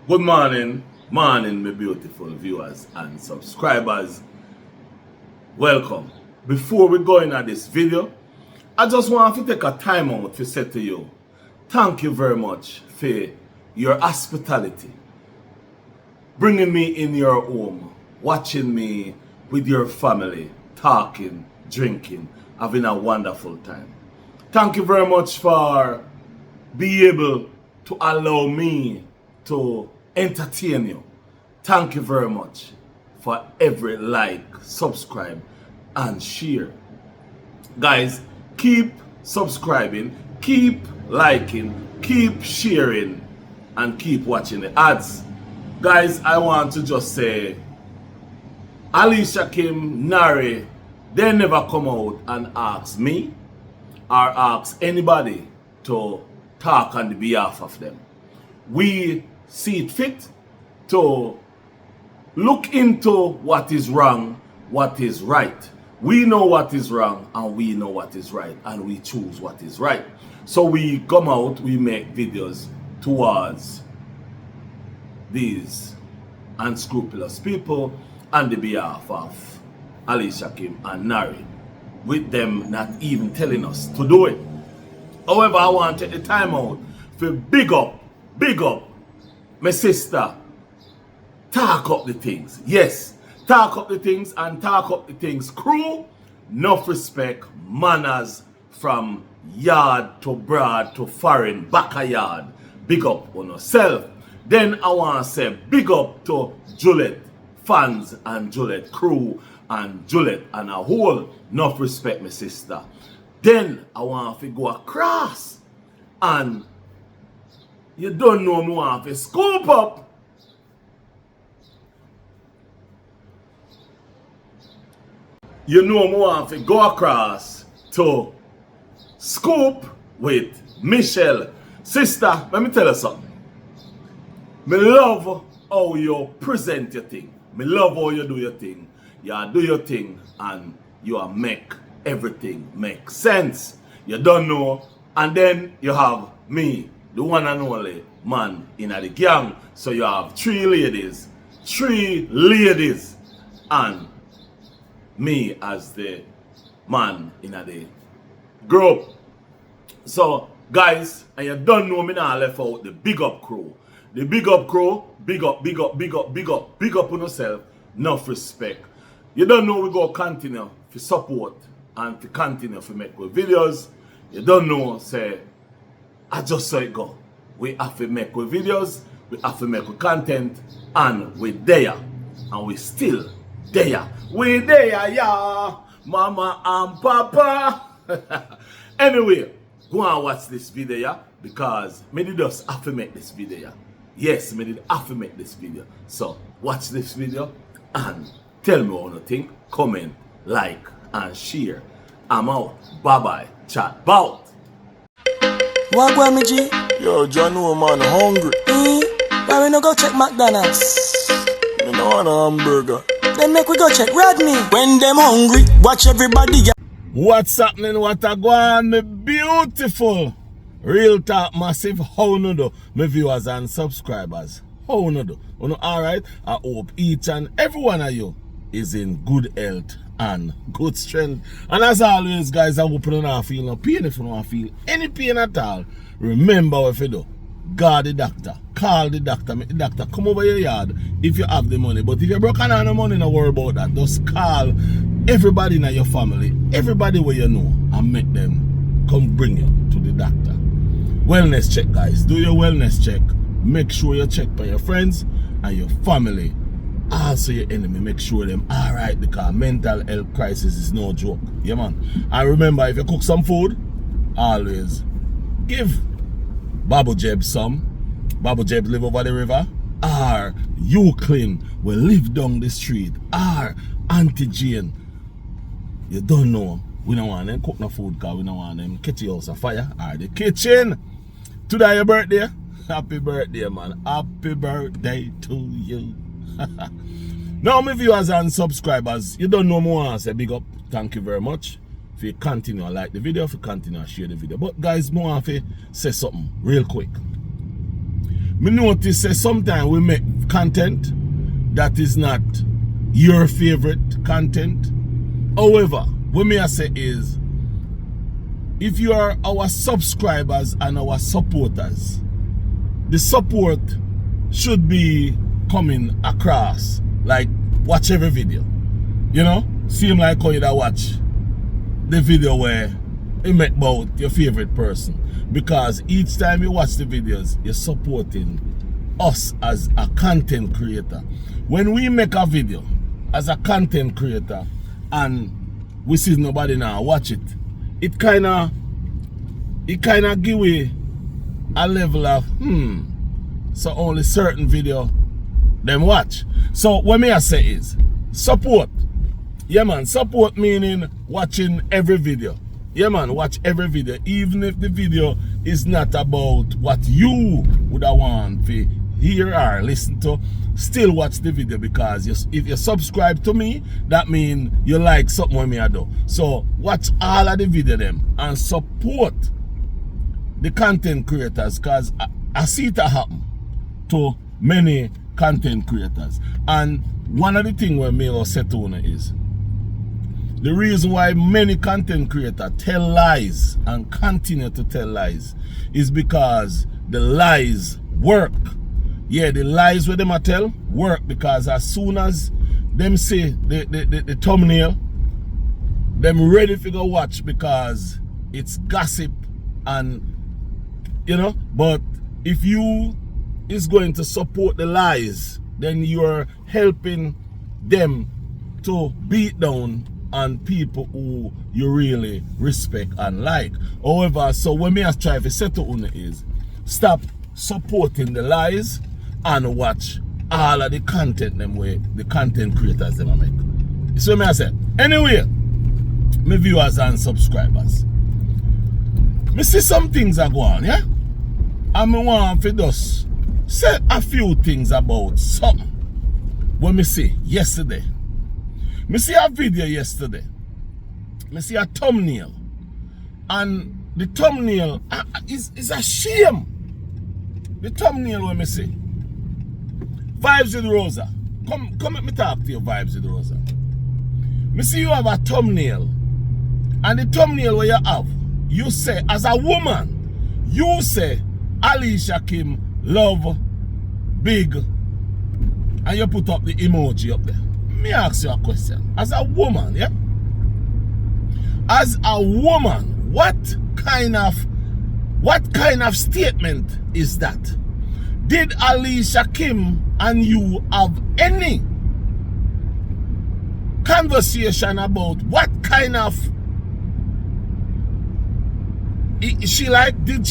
Good morning, my beautiful viewers and subscribers. Welcome. Before we go into this video, I just want to take a time out to say to you, thank you very much for your hospitality. Bringing me in your home, watching me with your family, talking, drinking, having a wonderful time. Thank you very much for being able to allow me to entertain you. Thank you very much for every like, subscribe, and share. Guys, keep subscribing, keep liking, keep sharing, and keep watching the ads. Guys, I want to just say, Alicia Kim, Narry, they never come out and ask me or ask anybody to talk on the behalf of them. We see it fit to look into what is wrong, what is right. We know what is wrong and we know what is right, and we choose what is right. So we come out, we make videos towards these unscrupulous people on the behalf of Alicia Kim and Narry, with them not even telling us to do it. However, I want to take the time out to big up my sister. Talk up the things. Yes, talk up the things and talk up the things. Crew, enough respect, manners from yard to broad to foreign, backyard. Big up on yourself. Then I want to say big up to Juliet fans and Juliet crew and Juliet and a whole. Enough respect, my sister. Then I want to go across and you don't know me want to scoop up you know me want to go across to scoop with Michelle. Sister, let me tell you something. Me love how you present your thing. Me love how you do your thing. You do your thing and you make everything make sense. You don't know. And then you have me, the one and only man in the gang. So you have three ladies and me as the man in the group. So guys, and you don't know me now left out the big up crew. The big up crew, big up on yourself, enough respect. You don't know we go continue to support and to continue to make good videos. You don't know, say, I just saw it go. We have to make good videos, we have to make good content, and we're there. And we still there. We there, yeah, mama and papa. Anyway, go and watch this video, yeah, because me did just have to make this video, yeah. Yes, me did have to make this video. So, watch this video and tell me what you think, comment, like, and share. I'm out. Bye-bye. Chat bout. What go me G? Yo, John, man, hungry. Why we no go check McDonald's? Me no want a hamburger. Then make we go check Rodney. When them hungry, watch everybody. What's happening? What a go on, me beautiful real talk massive. How no do, my viewers and subscribers? How no do? Alright? I hope each and every one of you is in good health and good strength. And as always, guys, I hope you don't feel no pain. If you don't feel any pain at all, remember what you do. Call the doctor. Call the doctor. Make the doctor come over your yard if you have the money. But if you're broken on the money, don't worry about that. Just call everybody in your family, everybody where you know, and make them come bring you to the doctor. Wellness check, guys. Do your wellness check. Make sure you check by your friends and your family. Also your enemy, make sure them alright, because mental health crisis is no joke. Yeah, man. And remember, if you cook some food, always give Babu Jeb some. Babu Jeb live over the river. Or you clean will live down the street. Or Auntie Jane. You don't know. We don't want them cook no food because we don't want them catch your house on fire. Or the kitchen. Today your birthday. Happy birthday, man. Happy birthday to you. Now, my viewers and subscribers, you don't know more, I say big up. Thank you very much. If you continue to like the video, if you continue to share the video. But guys, more if you say something real quick. Me notice that sometimes we make content that is not your favorite content. However, what me I say is, if you are our subscribers and our supporters, the support should be coming across. Like, watch every video. You know? Seem like how you watch the video where you make about your favorite person. Because each time you watch the videos, you're supporting us as a content creator. When we make a video as a content creator and we see nobody now watch it, it kinda give you a level of so only certain video them watch. So what me I say is support. Yeah man, support meaning watching every video. Yeah man, watch every video, even if the video is not about what you would have want to hear or listen to. Still watch the video, because if you subscribe to me, that means you like something what me I do. So watch all of the video them and support the content creators, because I see it happen to many content creators. And one of the things where me will say to you is, the reason why many content creators tell lies and continue to tell lies is because the lies work. Yeah, the lies where them a tell work, because as soon as them see the thumbnail, them ready to go watch, because it's gossip and you know. But if you is going to support the lies, then you're helping them to beat down on people who you really respect and like. However, so when me try to say to you is, stop supporting the lies and watch all of the content them way the content creators them make. So me I say, anyway, my viewers and subscribers, me see some things are going on, yeah? And me want to just say a few things about something what me see yesterday. Me see a video yesterday. Me see a thumbnail. And the thumbnail is a shame. The thumbnail what me see. Vibes with Rosa. Come let me talk to you, Vibes with Rosa. Me see you have a thumbnail. And the thumbnail where you have, you say, as a woman, you say Alicia Kim love big. And you put up the emoji up there. Me ask you a question. As a woman, yeah? As a woman, what kind of statement is that? Did Alicia Kim and you have any conversation about what kind of she like? Did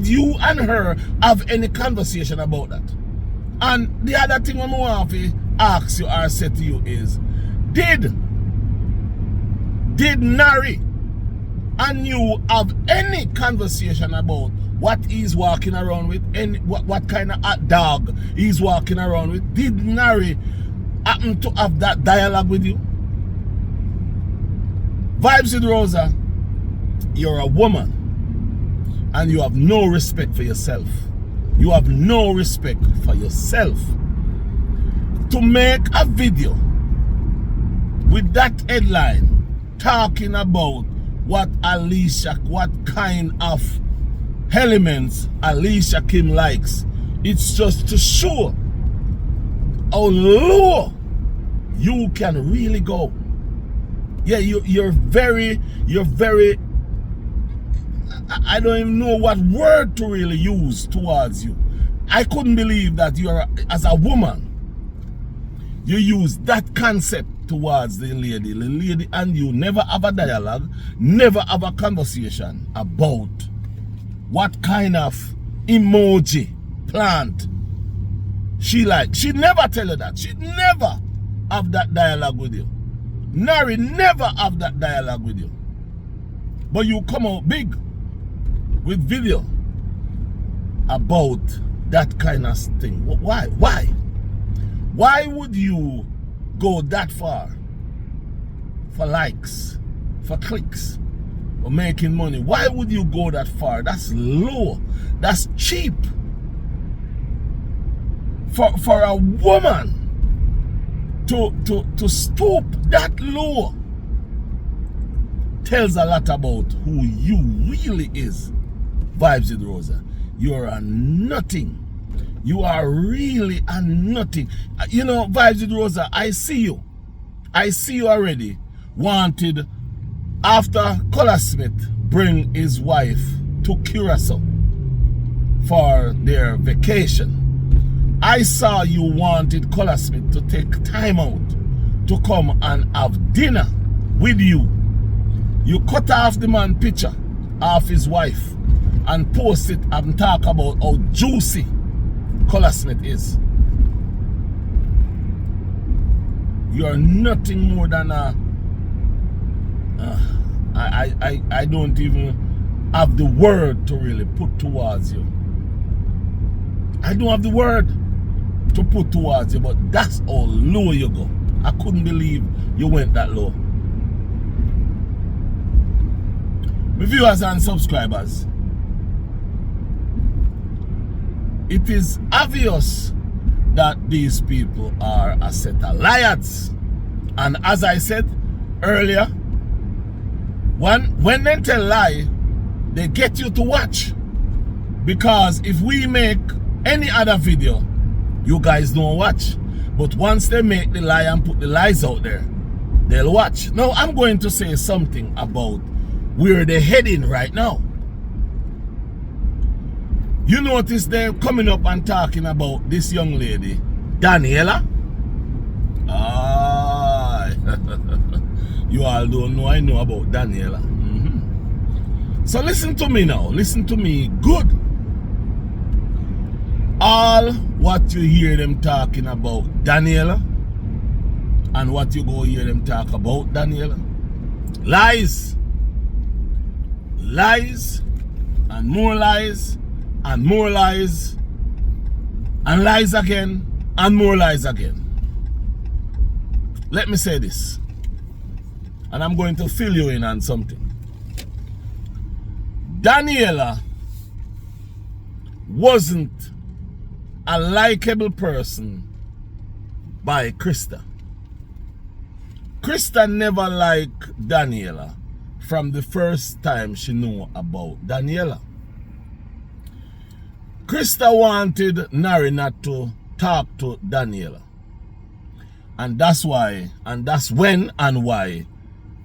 you and her have any conversation about that? And the other thing I want to ask you or say to you is, did Narry and you have any conversation about what he's walking around with, and what kind of dog he's walking around with? Did Narry happen to have that dialogue with you? Vibes with Rosa, you're a woman and you have no respect for yourself. You have no respect for yourself. To make a video with that headline talking about what kind of elements Alicia Kim likes, it's just to show how low you can really go. Yeah, you're very, I don't even know what word to really use towards you. I couldn't believe that as a woman, you use that concept towards the lady and you never have a dialogue, never have a conversation about what kind of emoji plant she like. She never tell you that. She never have that dialogue with you. Narry never have that dialogue with you. But you come out big with video about that kind of thing. Why? Why would you go that far for likes, for clicks, for making money? Why would you go that far? That's low. That's cheap. for a woman to stoop that low tells a lot about who you really is. Vibes with Rosa. You're a nothing. You are really a nothing. You know, Vibes with Rosa, I see you. I see you already. Wanted, after Color Smith bring his wife to Curacao for their vacation, I saw you wanted Color Smith to take time out to come and have dinner with you. You cut off the man picture of his wife and post it and talk about how juicy Color Smith is. You're nothing more than a I don't even have the word to really put towards you. I don't have the word to put towards you, but that's how low you go. I couldn't believe you went that low. My viewers and subscribers, it is obvious that these people are a set of liars. And as I said earlier, when they tell lie, they get you to watch. Because if we make any other video, you guys don't watch. But once they make the lie and put the lies out there, they'll watch. Now I'm going to say something about where they're heading right now. You notice they're coming up and talking about this young lady, Daniela. You all don't know I know about Daniela. So listen to me now. Listen to me good. All what you hear them talking about Daniela and what you go hear them talk about Daniela, lies. Lies and more lies and more lies and lies again and more lies again. Let me say this, and I'm going to fill you in on something. Daniela wasn't a likable person by Krista. Krista never liked Daniela from the first time she knew about Daniela. Krista wanted Narry not to talk to Daniela. And that's why, and that's when and why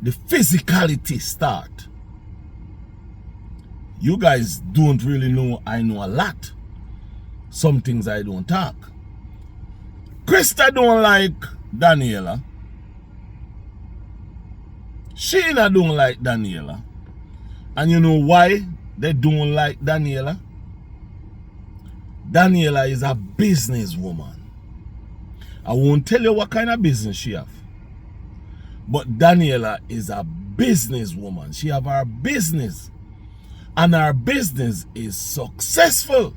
the physicality start. You guys don't really know I know a lot. Some things I don't talk. Krista don't like Daniela. Sheena don't like Daniela. And you know why they don't like Daniela? Daniela is a businesswoman. I won't tell you what kind of business she have. But Daniela is a businesswoman. She have her business. And her business is successful.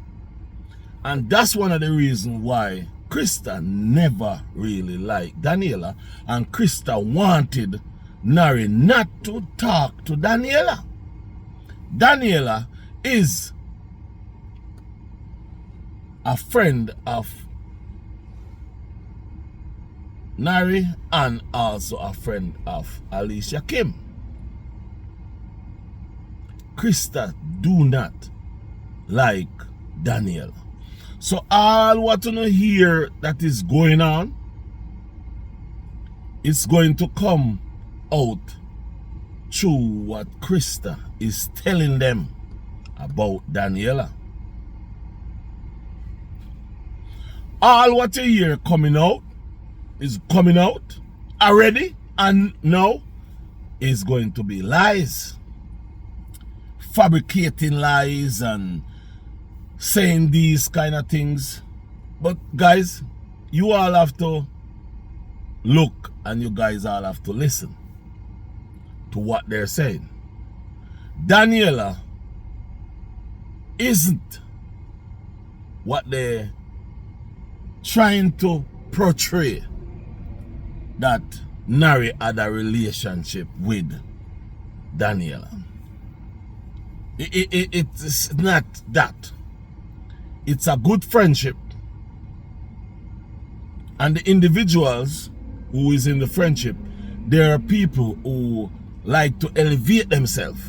And that's one of the reasons why Krista never really liked Daniela. And Krista wanted Narry not to talk to Daniela. Daniela is a friend of Narry and also a friend of Alicia Kim. Krista do not like Daniela. So all what you hear that is going on, it's going to come out through what Krista is telling them about Daniela. All what you hear coming out is coming out already, and now is going to be lies. Fabricating lies and saying these kind of things. But guys, you all have to look and you guys all have to listen to what they're saying. Daniela isn't what they're trying to portray, that Narry had a relationship with Daniela. It's not that. It's a good friendship. And the individuals who is in the friendship, there are people who like to elevate themselves.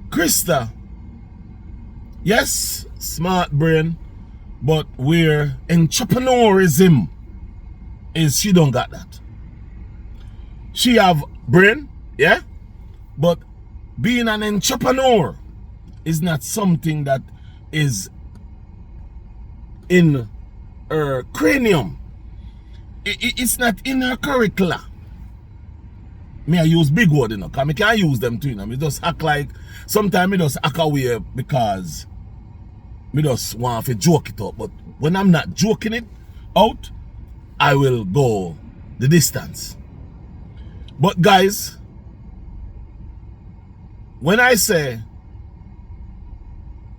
Krista, yes, smart brain, but where entrepreneurism is, she don't got that. She have brain, yeah, but being an entrepreneur is not something that is in her cranium. It's not in her curricula. Me I use big word, you know, because I can't use them too, you know. Me just act like, sometimes me just act away because me just want to joke it up. But when I'm not joking it out, I will go the distance. But guys, when I say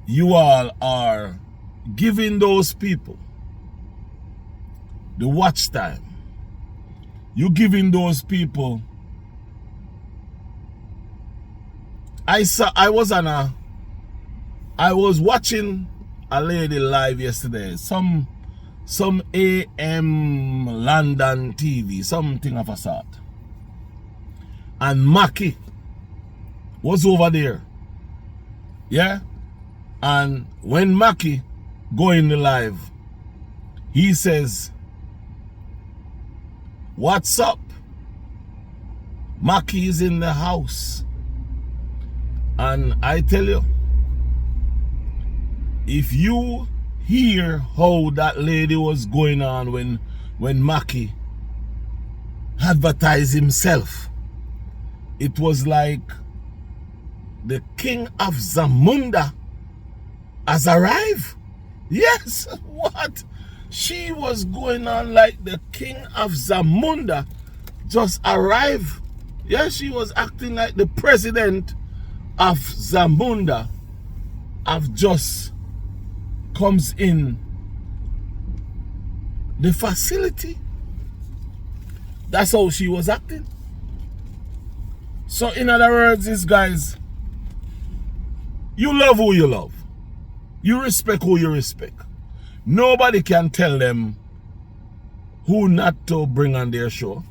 you all are giving those people the watch time, you giving those people, I was watching a lady live yesterday, some AM London TV, something of a sort. And Mackie was over there. Yeah? And when Mackie go in the live, he says, "What's up? Mackie is in the house." And I tell you, if you hear how that lady was going on when Mackie advertised himself, it was like the king of Zamunda has arrived. Yes, what? She was going on like the king of Zamunda just arrived. Yes, she was acting like the president of Zamunda have just comes in the facility. That's how she was acting. So in other words, is guys, you love who you love. You respect who you respect. Nobody can tell them who not to bring on their show,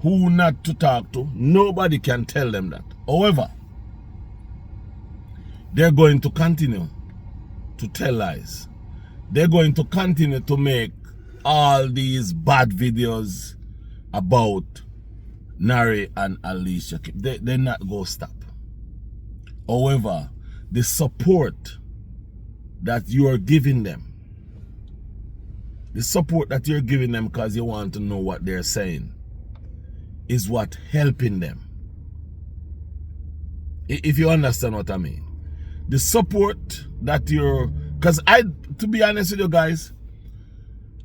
who not to talk to. Nobody can tell them that. However, they're going to continue to tell lies. They're going to continue to make all these bad videos about Narry and Alicia Kim. They're not going to stop. However, the support that you are giving them, because you want to know what they're saying, is what helping them. If you understand what I mean. The support that you're, because to be honest with you guys,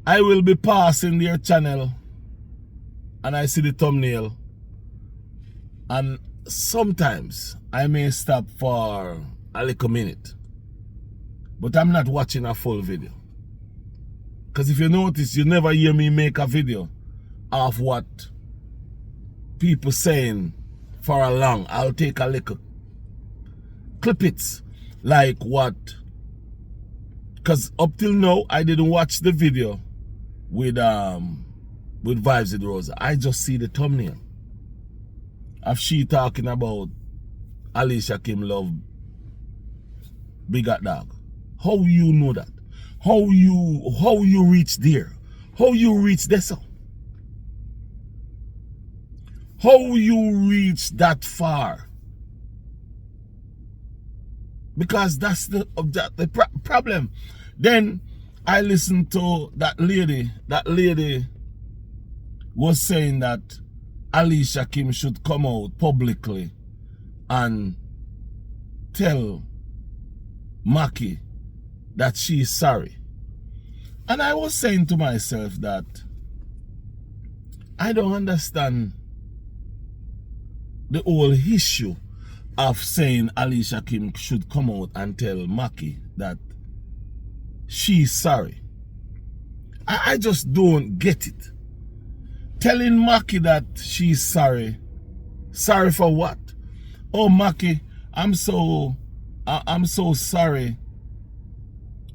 I will be passing their channel and I see the thumbnail, and sometimes I may stop for a little minute, but I'm not watching a full video. Because if you notice, you never hear me make a video of what people saying for a long. I'll take a little clip it, like what, because up till now I didn't watch the video with Vibes with Rosa. I just see the thumbnail of she talking about Alicia Kim love Big Hot Dog. How you know that? How you reach there? How you reach this? How you reach that far? Because that's the problem. Then I listened to that lady. That lady was saying that Alicia Kim should come out publicly and tell Mackie that she's sorry. And I was saying to myself that I don't understand the whole issue of saying Alicia Kim should come out and tell Mackie that she's sorry. I just don't get it. Telling Mackie that she's sorry. Sorry for what? Oh, Mackie, I'm so sorry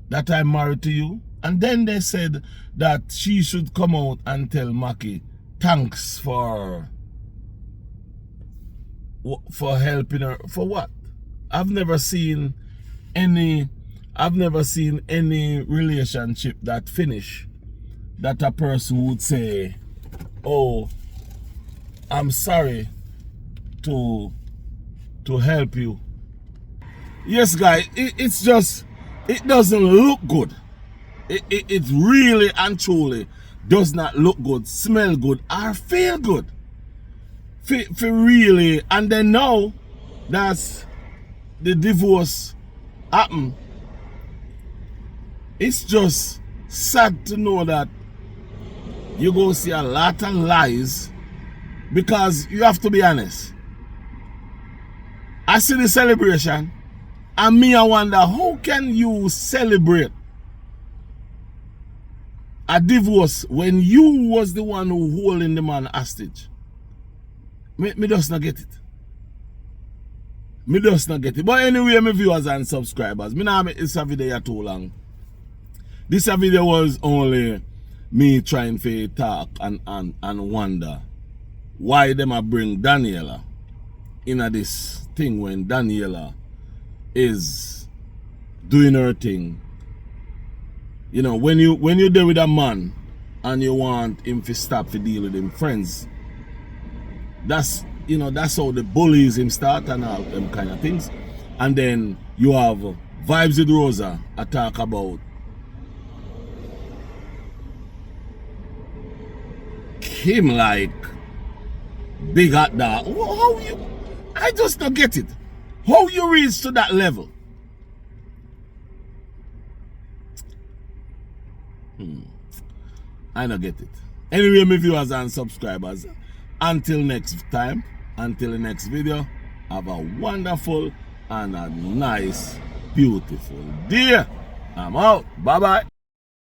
that I'm married to you. And then they said that she should come out and tell Mackie thanks for helping her. For what? I've never seen any relationship that finish that a person would say, oh, I'm sorry to help you. Yes, guys, it's just, it doesn't look good. It really and truly does not look good, smell good, or feel good. For really, and then now that's the divorce happen. It's just sad to know that you go see a lot of lies, because you have to be honest. I see the celebration, and me I wonder, how can you celebrate a divorce when you was the one who holding the man hostage? Me just not get it. Me just not get it. But anyway, my viewers and subscribers, me nah make this a video too long. This a video was only me trying to talk and wonder why them a bring Daniela in this thing when Daniela is doing her thing. You know, when you're there with a man and you want him to stop to deal with him friends, that's, you know, that's how the bullies him start and all them kind of things. And then you have Vibes with Rosa, I talk about him like big at that. How you, I just don't get it. How you reach to that level? I don't get it. Anyway, my viewers and subscribers, until next time, until the next video, have a wonderful and a nice, beautiful day. I'm out. Bye-bye.